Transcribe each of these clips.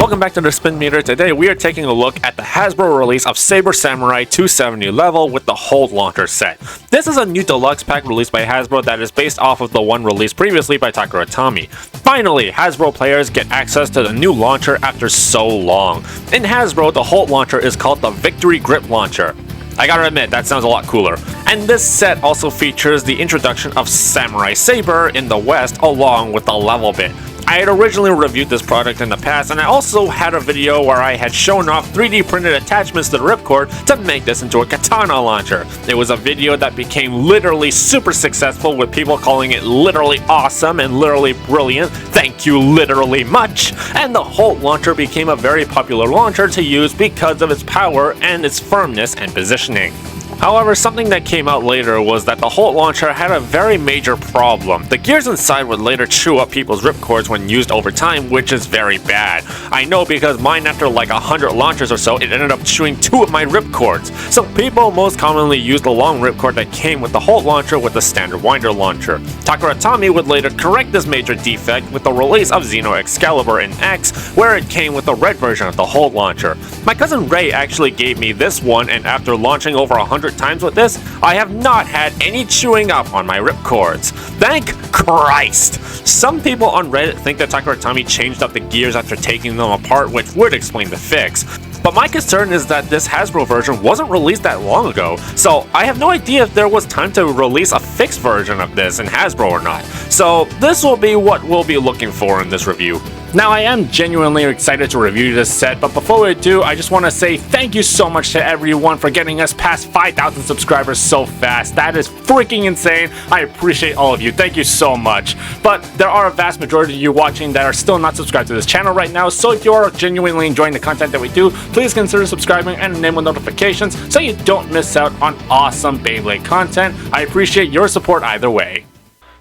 Welcome back to the Spin Meter. Today we are taking a look at the Hasbro release of Saber Samurai 270 level with the Hold Launcher set. This is a new deluxe pack released by Hasbro that is based off of the one released previously by Takara. Finally, Hasbro players get access to the new launcher after so long. In Hasbro, the Hold Launcher is called the Victory Grip Launcher. I gotta admit, that sounds a lot cooler. And this set also features the introduction of Samurai Saber in the West along with the level bit. I had originally reviewed this product in the past, and I also had a video where I had shown off 3D printed attachments to the ripcord to make this into a katana launcher. It was a video that became literally super successful, with people calling it literally awesome and literally brilliant. Thank you literally much. And the Hold launcher became a very popular launcher to use because of its power and its firmness and positioning. However, something that came out later was that the Hold launcher had a very major problem. The gears inside would later chew up people's ripcords when used over time, which is very bad. I know because mine, after like 100 launchers or so, it ended up chewing 2 of my ripcords. So people most commonly use the long ripcord that came with the Hold launcher with the standard winder launcher. Takara would later correct this major defect with the release of Xeno Excalibur in X, where it came with the red version of the Hold launcher. My cousin Ray actually gave me this one, and after launching over 100 times with this, I have not had any chewing up on my ripcords. Thank Christ! Some people on Reddit think that Takara changed up the gears after taking them apart, which would explain the fix. But my concern is that this Hasbro version wasn't released that long ago, so I have no idea if there was time to release a fixed version of this in Hasbro or not. So this will be what we'll be looking for in this review. Now, I am genuinely excited to review this set, but before we do, I just want to say thank you so much to everyone for getting us past 5,000 subscribers so fast. That is freaking insane. I appreciate all of you. Thank you so much. But there are a vast majority of you watching that are still not subscribed to this channel right now, so if you are genuinely enjoying the content that we do, please consider subscribing and enable notifications so you don't miss out on awesome Beyblade content. I appreciate your support either way.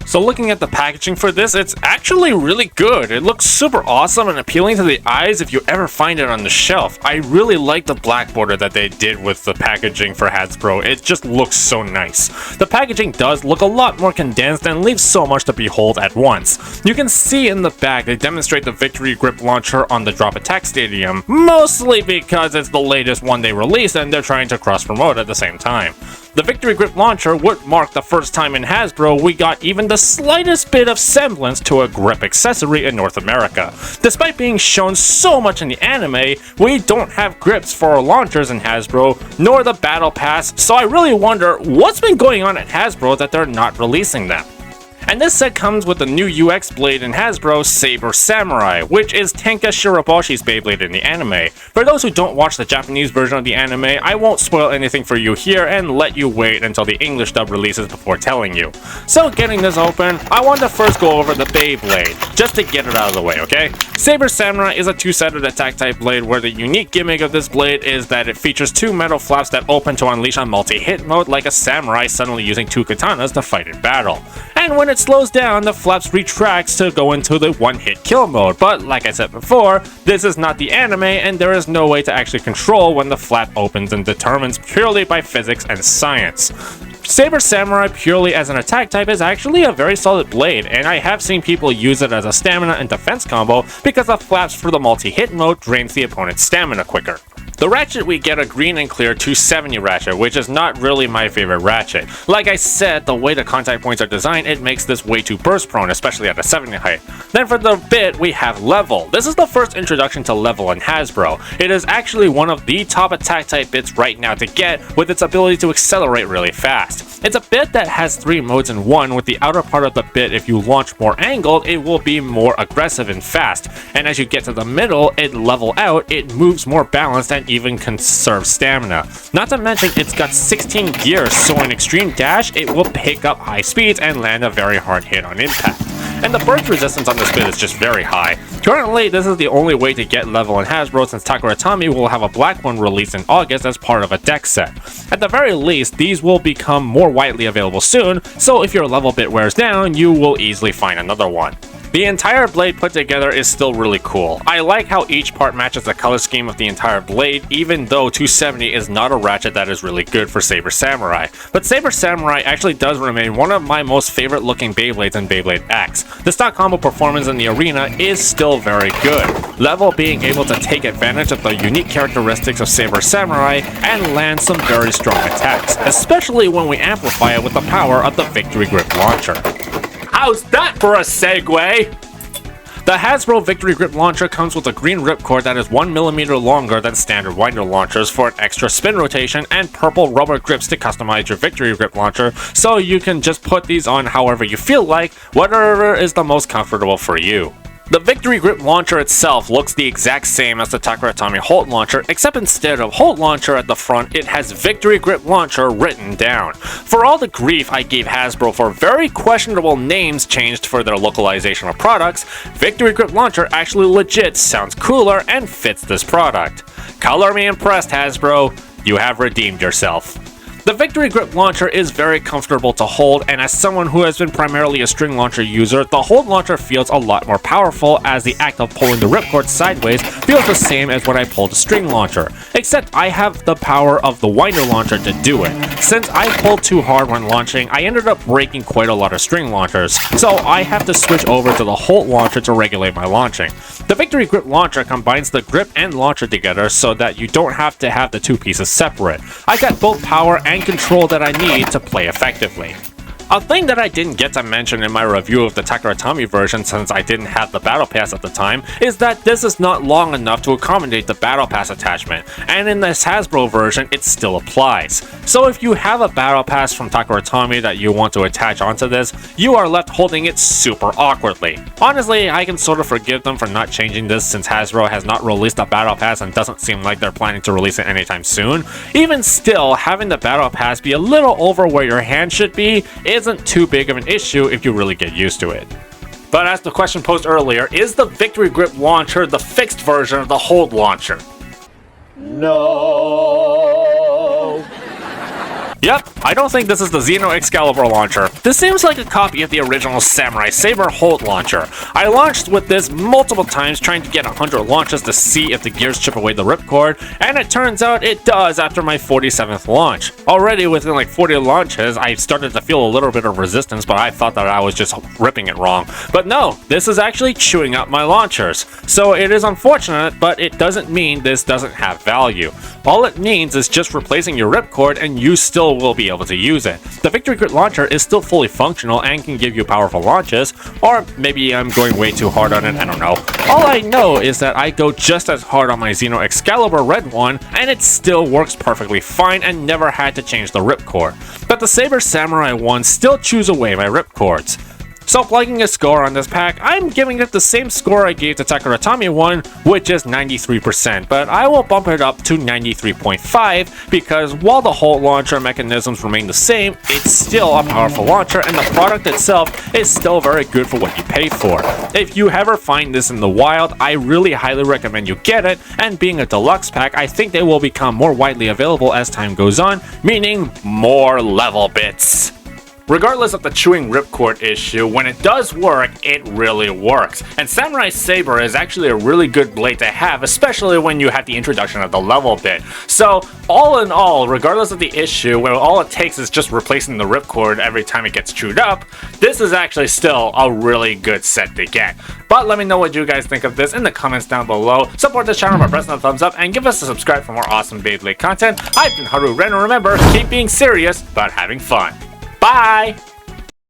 So looking at the packaging for this, it's actually really good. It looks super awesome and appealing to the eyes if you ever find it on the shelf. I really like the black border that they did with the packaging for Hasbro. It just looks so nice. The packaging does look a lot more condensed and leaves so much to behold at once. You can see in the back they demonstrate the Victory Grip Launcher on the Drop Attack Stadium, mostly because it's the latest one they released and they're trying to cross-promote at the same time. The Victory Grip Launcher would mark the first time in Hasbro we got even the slightest bit of semblance to a grip accessory in North America. Despite being shown so much in the anime, we don't have grips for our launchers in Hasbro, nor the Battle Pass, so I really wonder what's been going on at Hasbro that they're not releasing them. And this set comes with the new UX blade in Hasbro, Saber Samurai, which is Tenka Shiroboshi's Beyblade in the anime. For those who don't watch the Japanese version of the anime, I won't spoil anything for you here and let you wait until the English dub releases before telling you. So getting this open, I want to first go over the Beyblade, just to get it out of the way, okay? Saber Samurai is a 2-sided attack type blade where the unique gimmick of this blade is that it features 2 metal flaps that open to unleash a multi-hit mode like a samurai suddenly using 2 katanas to fight in battle. And when it slows down, the flaps retracts to go into the one-hit kill mode, but like I said before, this is not the anime and there is no way to actually control when the flap opens and determines purely by physics and science. Saber Samurai purely as an attack type is actually a very solid blade, and I have seen people use it as a stamina and defense combo because the flaps for the multi-hit mode drains the opponent's stamina quicker. The ratchet, we get a green and clear 270 ratchet, which is not really my favorite ratchet. Like I said, the way the contact points are designed, it makes this way too burst prone, especially at a 70 height. Then for the bit, we have Level. This is the first introduction to Level in Hasbro. It is actually one of the top attack type bits right now to get, with its ability to accelerate really fast. It's a bit that has 3 modes in one, with the outer part of the bit, if you launch more angled, it will be more aggressive and fast. And as you get to the middle, it level out, it moves more balanced and even conserves stamina. Not to mention, it's got 16 gears, so in extreme dash, it will pick up high speeds and land a very hard hit on impact. And the burst resistance on this bit is just very high. Currently, this is the only way to get Level in Hasbro since Takara will have a black one released in August as part of a deck set. At the very least, these will become more widely available soon, so if your Level bit wears down, you will easily find another one. The entire blade put together is still really cool. I like how each part matches the color scheme of the entire blade, even though 270 is not a ratchet that is really good for Saber Samurai. But Saber Samurai actually does remain one of my most favorite looking Beyblades in Beyblade X. The stock combo performance in the arena is still very good, Level being able to take advantage of the unique characteristics of Saber Samurai and land some very strong attacks, especially when we amplify it with the power of the Victory Grip launcher. How's that for a segue? The Hasbro Victory Grip launcher comes with a green ripcord that is 1mm longer than standard winder launchers for an extra spin rotation, and purple rubber grips to customize your Victory Grip launcher, so you can just put these on however you feel like, whatever is the most comfortable for you. The Victory Grip launcher itself looks the exact same as the Takaratomi Holt launcher, except instead of Holt launcher at the front, it has Victory Grip launcher written down. For all the grief I gave Hasbro for very questionable names changed for their localization of products, Victory Grip launcher actually legit sounds cooler and fits this product. Color me impressed, Hasbro. You have redeemed yourself. The Victory Grip launcher is very comfortable to hold, and as someone who has been primarily a string launcher user, the Hold launcher feels a lot more powerful, as the act of pulling the ripcord sideways feels the same as when I pulled the string launcher, except I have the power of the winder launcher to do it. Since I pulled too hard when launching, I ended up breaking quite a lot of string launchers, so I have to switch over to the Hold launcher to regulate my launching. The Victory Grip launcher combines the grip and launcher together so that you don't have to have the two pieces separate. I got both power and control that I need to play effectively. A thing that I didn't get to mention in my review of the Takaratomi version, since I didn't have the Battle Pass at the time, is that this is not long enough to accommodate the Battle Pass attachment, and in this Hasbro version it still applies. So if you have a Battle Pass from Takaratomi that you want to attach onto this, you are left holding it super awkwardly. Honestly, I can sort of forgive them for not changing this, since Hasbro has not released a Battle Pass and doesn't seem like they're planning to release it anytime soon. Even still, having the Battle Pass be a little over where your hand should be isn't too big of an issue if you really get used to it. But as the question posed earlier, is the Victory Grip launcher the fixed version of the Hold launcher? No. Yep, I don't think this is the Xeno Excalibur launcher. This seems like a copy of the original Samurai Saber Holt launcher. I launched with this multiple times trying to get 100 launches to see if the gears chip away the ripcord, and it turns out it does after my 47th launch. Already within like 40 launches, I started to feel a little bit of resistance, but I thought that I was just ripping it wrong. But no, this is actually chewing up my launchers. So it is unfortunate, but it doesn't mean this doesn't have value. All it means is just replacing your ripcord and you still will be able to use it. The Victory Grip launcher is still fully functional and can give you powerful launches, or maybe I'm going way too hard on it, I don't know. All I know is that I go just as hard on my Xeno Excalibur red one, and it still works perfectly fine and never had to change the ripcord. But the Saber Samurai one still chews away my ripcords. So plugging a score on this pack, I'm giving it the same score I gave the Takaratomi one, which is 93%, but I will bump it up to 93.5 because while the Holt launcher mechanisms remain the same, it's still a powerful launcher and the product itself is still very good for what you pay for. If you ever find this in the wild, I really highly recommend you get it, and being a deluxe pack, I think they will become more widely available as time goes on, meaning more level bits. Regardless of the chewing ripcord issue, when it does work, it really works. And Samurai Saber is actually a really good blade to have, especially when you have the introduction of the level bit. So, all in all, regardless of the issue, where all it takes is just replacing the ripcord every time it gets chewed up, this is actually still a really good set to get. But let me know what you guys think of this in the comments down below. Support this channel by pressing the thumbs up and give us a subscribe for more awesome Beyblade content. I've been Haru Ren, and remember, keep being serious, but having fun. Bye!